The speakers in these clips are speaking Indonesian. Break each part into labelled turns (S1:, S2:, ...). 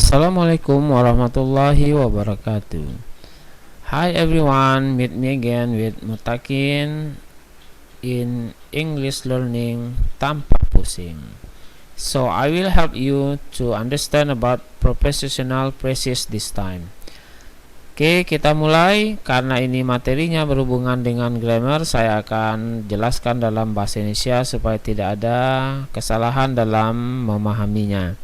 S1: Assalamualaikum warahmatullahi wabarakatuh. Hi everyone, meet me again with Mutakin in English learning tanpa pusing. So I will help you to understand about prepositional phrases this time. Oke, kita mulai. Karena ini materinya berhubungan dengan grammar, saya akan jelaskan dalam bahasa Indonesia supaya tidak ada kesalahan dalam memahaminya.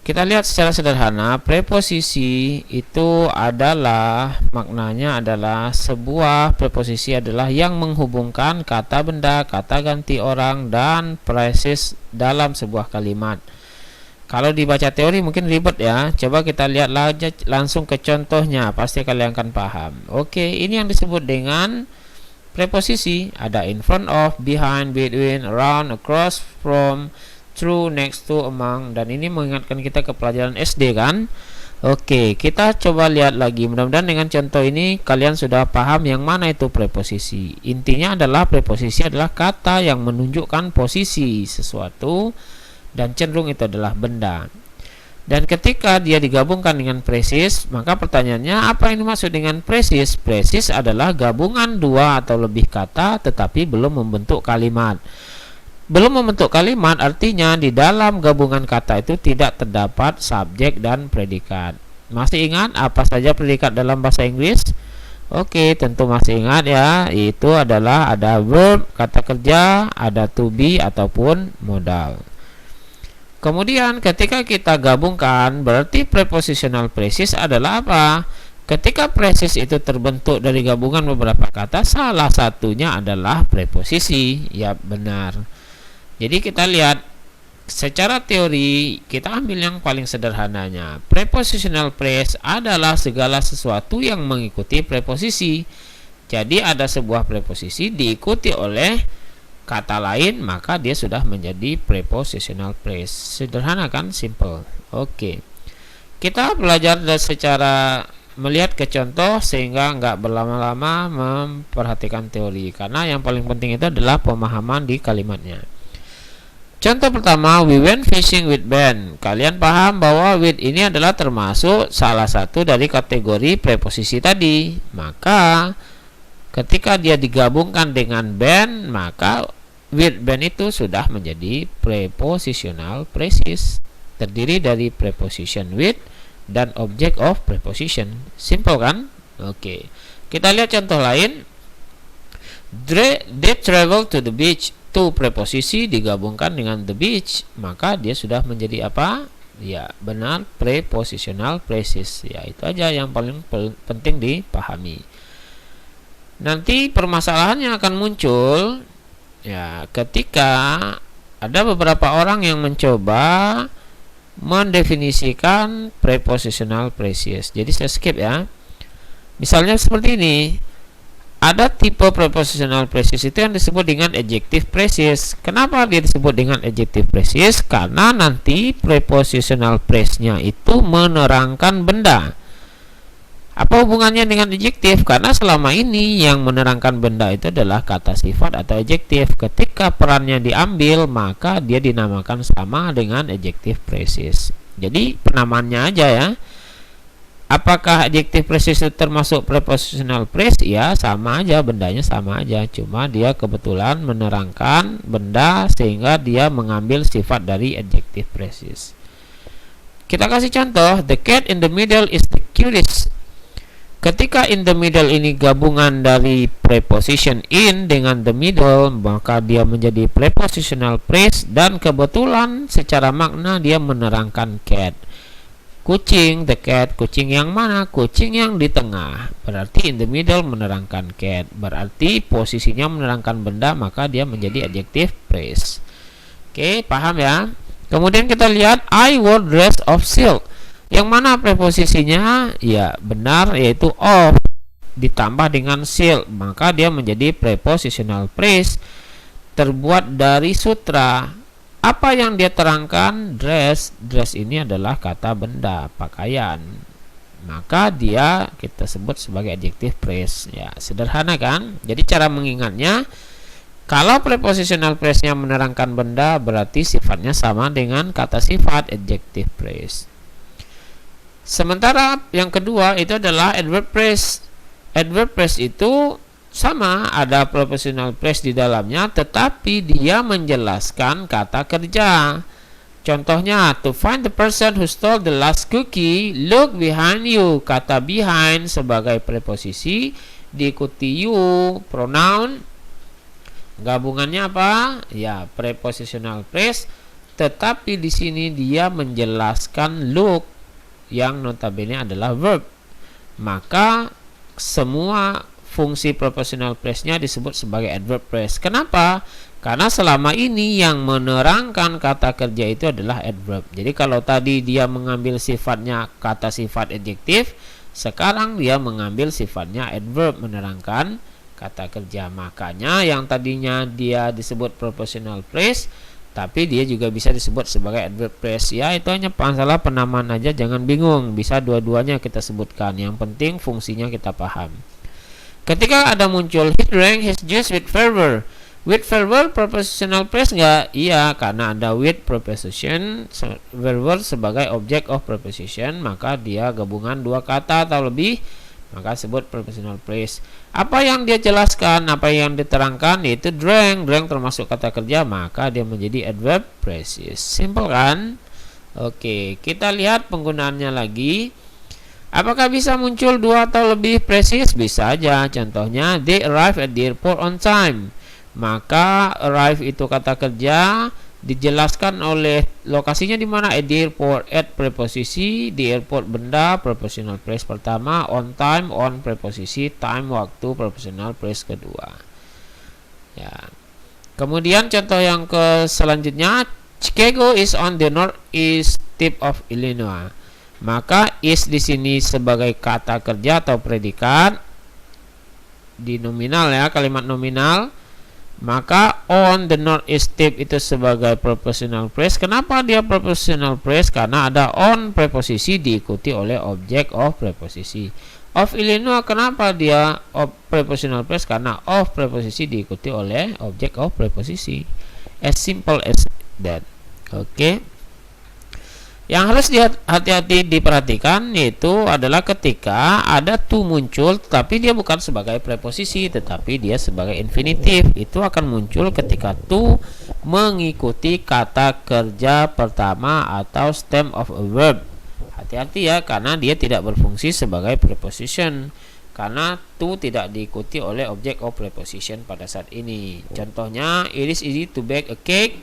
S1: Kita lihat secara sederhana, preposisi itu adalah maknanya adalah sebuah preposisi adalah yang menghubungkan kata benda, kata ganti orang, dan phrases dalam sebuah kalimat. Kalau dibaca teori mungkin ribet ya. Coba kita lihat langsung ke contohnya, pasti kalian akan paham. Oke, ini yang disebut dengan preposisi. Ada in front of, behind, between, around, across, from, through, next to, among, dan ini mengingatkan kita ke pelajaran SD kan. Oke, kita coba lihat lagi. Mudah-mudahan dengan contoh ini kalian sudah paham yang mana itu preposisi. Intinya adalah preposisi adalah kata yang menunjukkan posisi sesuatu dan cenderung itu adalah benda. Dan ketika dia digabungkan dengan presis, maka pertanyaannya apa yang dimaksud dengan presis? Presis adalah gabungan dua atau lebih kata tetapi belum membentuk kalimat. Belum membentuk kalimat artinya di dalam gabungan kata itu tidak terdapat subjek dan predikat. Masih ingat apa saja predikat dalam bahasa Inggris? Oke, tentu masih ingat ya. Itu adalah ada verb, kata kerja, ada to be ataupun modal. Kemudian ketika kita gabungkan berarti prepositional phrases adalah apa? Ketika phrases itu terbentuk dari gabungan beberapa kata, salah satunya adalah preposisi. Ya, benar. Jadi kita lihat secara teori, kita ambil yang paling sederhananya. Prepositional phrase adalah segala sesuatu yang mengikuti preposisi. Jadi ada sebuah preposisi diikuti oleh kata lain, maka dia sudah menjadi prepositional phrase. Sederhana kan? Simple. Oke. Kita belajar secara melihat ke contoh sehingga nggak berlama-lama memperhatikan teori, karena yang paling penting itu adalah pemahaman di kalimatnya. Contoh pertama, we went fishing with Ben. Kalian paham bahwa with ini adalah termasuk salah satu dari kategori preposisi tadi. Maka ketika dia digabungkan dengan Ben, maka with Ben itu sudah menjadi prepositional phrases. Terdiri dari preposition with dan object of preposition. Simple kan? Oke. Kita lihat contoh lain. They travel to the beach. Itu preposisi digabungkan dengan the beach, maka dia sudah menjadi apa? Ya, benar, prepositional phrases. Ya, itu aja yang paling penting dipahami. Nanti permasalahannya akan muncul ya ketika ada beberapa orang yang mencoba mendefinisikan prepositional phrases. Jadi saya skip ya. Misalnya seperti ini. Ada tipe prepositional phrases itu yang disebut dengan adjective phrases. Kenapa dia disebut dengan adjective phrases? Karena nanti prepositional phrase-nya itu menerangkan benda. Apa hubungannya dengan adjective? Karena selama ini yang menerangkan benda itu adalah kata sifat atau adjective. Ketika perannya diambil, maka dia dinamakan sama dengan adjective phrases. Jadi penamaannya aja ya. Apakah adjective phrases itu termasuk prepositional phrase? Ya, sama aja, bendanya sama aja. Cuma dia kebetulan menerangkan benda sehingga dia mengambil sifat dari adjective phrases. Kita kasih contoh, the cat in the middle is the cutest. Ketika in the middle ini gabungan dari preposition in dengan the middle, maka dia menjadi prepositional phrase dan kebetulan secara makna dia menerangkan cat. Kucing, the cat, kucing yang mana? Kucing yang di tengah. Berarti in the middle menerangkan cat. Berarti posisinya menerangkan benda, maka dia menjadi adjective phrase. Oke, paham ya? Kemudian kita lihat I wore dress of silk. Yang mana preposisinya? Ya, benar, yaitu of ditambah dengan silk, maka dia menjadi prepositional phrase terbuat dari sutra. Apa yang dia terangkan? Dress. Dress ini adalah kata benda, pakaian. Maka dia kita sebut sebagai adjective phrase. Ya, sederhana kan? Jadi cara mengingatnya, kalau prepositional phrase-nya menerangkan benda, berarti sifatnya sama dengan kata sifat adjective phrase. Sementara yang kedua itu adalah adverb phrase. Adverb phrase itu sama, ada prepositional phrase di dalamnya, tetapi dia menjelaskan kata kerja. Contohnya, to find the person who stole the last cookie, look behind you. Kata behind sebagai preposisi, diikuti you, pronoun. Gabungannya apa? Ya, prepositional phrase. Tetapi di sini dia menjelaskan look yang notabene adalah verb. Maka semua fungsi prepositional phrase-nya disebut sebagai adverb phrase. Kenapa? Karena selama ini yang menerangkan kata kerja itu adalah adverb. Jadi kalau tadi dia mengambil sifatnya kata sifat adjektif, sekarang dia mengambil sifatnya adverb menerangkan kata kerja. Makanya yang tadinya dia disebut prepositional phrase, tapi dia juga bisa disebut sebagai adverb phrase. Ya, itu hanya masalah penamaan aja, jangan bingung. Bisa dua-duanya kita sebutkan. Yang penting fungsinya kita paham. Ketika ada muncul he drank his juice with fervor. With fervor prepositional phrase enggak? Iya, karena ada with preposition, fervor sebagai object of preposition, maka dia gabungan dua kata atau lebih, maka sebut prepositional phrase. Apa yang dia jelaskan, apa yang diterangkan, yaitu drank. Drank termasuk kata kerja, maka dia menjadi adverb phrase. Simple kan? Oke, kita lihat penggunaannya lagi. Apakah bisa muncul dua atau lebih phrases? Bisa aja. Contohnya, they arrive at the airport on time. Maka arrive itu kata kerja, dijelaskan oleh lokasinya di mana, at the airport. At preposisi, di airport benda, prepositional phrase pertama. On time, on preposisi, time waktu, prepositional phrase kedua. Ya. Kemudian contoh yang selanjutnya, Chicago is on the northeast tip of Illinois. Maka is di sini sebagai kata kerja atau predikat di nominal ya, kalimat nominal. Maka on the northeast tip itu sebagai prepositional phrase. Kenapa dia prepositional phrase? Karena ada on preposisi diikuti oleh object of preposisi. Of Illinois, kenapa dia prepositional phrase? Karena of preposisi diikuti oleh object of preposisi. As simple as that. Oke. Yang harus hati-hati diperhatikan yaitu adalah ketika ada to muncul, tapi dia bukan sebagai preposisi, tetapi dia sebagai infinitif. Itu akan muncul ketika to mengikuti kata kerja pertama atau stem of a verb. Hati-hati ya, karena dia tidak berfungsi sebagai preposition, karena to tidak diikuti oleh object of preposition pada saat ini. Contohnya, it is easy to bake a cake,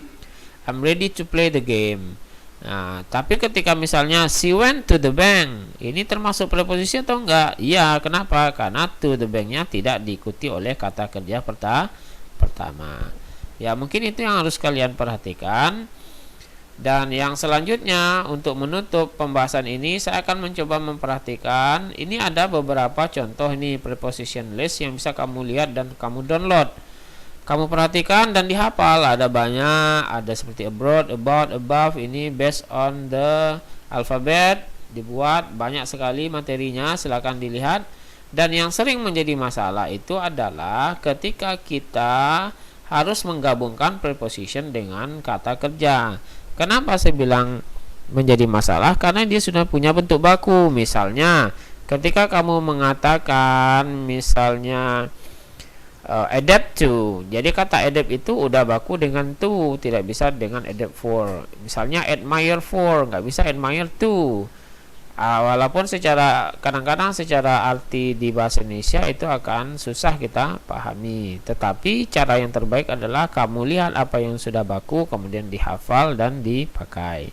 S1: I'm ready to play the game. Nah, tapi ketika misalnya she went to the bank, ini termasuk preposisi atau enggak? Iya, kenapa? Karena to the bank-nya tidak diikuti oleh kata kerja pertama. Ya, mungkin itu yang harus kalian perhatikan. Dan yang selanjutnya, untuk menutup pembahasan ini, saya akan mencoba memperhatikan. Ini ada beberapa contoh ini preposition list yang bisa kamu lihat dan kamu download. Kamu perhatikan dan dihafal. Ada banyak, ada seperti abroad, about, above. Ini based on the alphabet, dibuat banyak sekali materinya, silakan dilihat. Dan yang sering menjadi masalah itu adalah ketika kita harus menggabungkan preposition dengan kata kerja. Kenapa saya bilang menjadi masalah? Karena dia sudah punya bentuk baku. Misalnya ketika kamu mengatakan misalnya adapt to, jadi kata adapt itu udah baku dengan to, tidak bisa dengan adapt for. Misalnya admire for, nggak bisa admire to. Walaupun kadang-kadang secara arti di bahasa Indonesia itu akan susah kita pahami, tetapi cara yang terbaik adalah kamu lihat apa yang sudah baku, kemudian dihafal dan dipakai.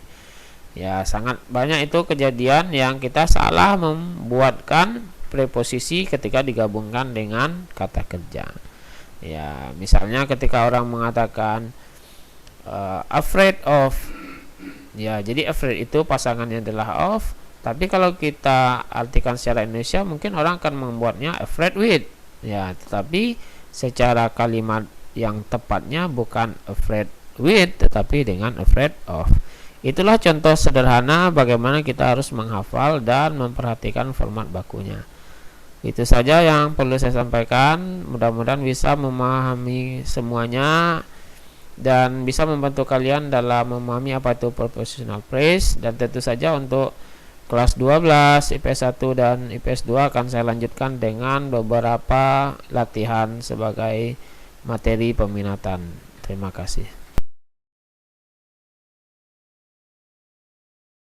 S1: Ya, sangat banyak itu kejadian yang kita salah membuatkan preposisi ketika digabungkan dengan kata kerja. Ya, misalnya ketika orang mengatakan afraid of, ya, jadi afraid itu pasangannya adalah of, tapi kalau kita artikan secara Indonesia mungkin orang akan membuatnya afraid with. Ya, tetapi secara kalimat yang tepatnya bukan afraid with, tetapi dengan afraid of. Itulah contoh sederhana bagaimana kita harus menghafal dan memperhatikan format bakunya. Itu saja yang perlu saya sampaikan. Mudah-mudahan bisa memahami semuanya dan bisa membantu kalian dalam memahami apa itu prepositional phrase. Dan tentu saja untuk kelas 12 IPS 1 dan IPS 2 akan saya lanjutkan dengan beberapa latihan sebagai materi peminatan. Terima kasih.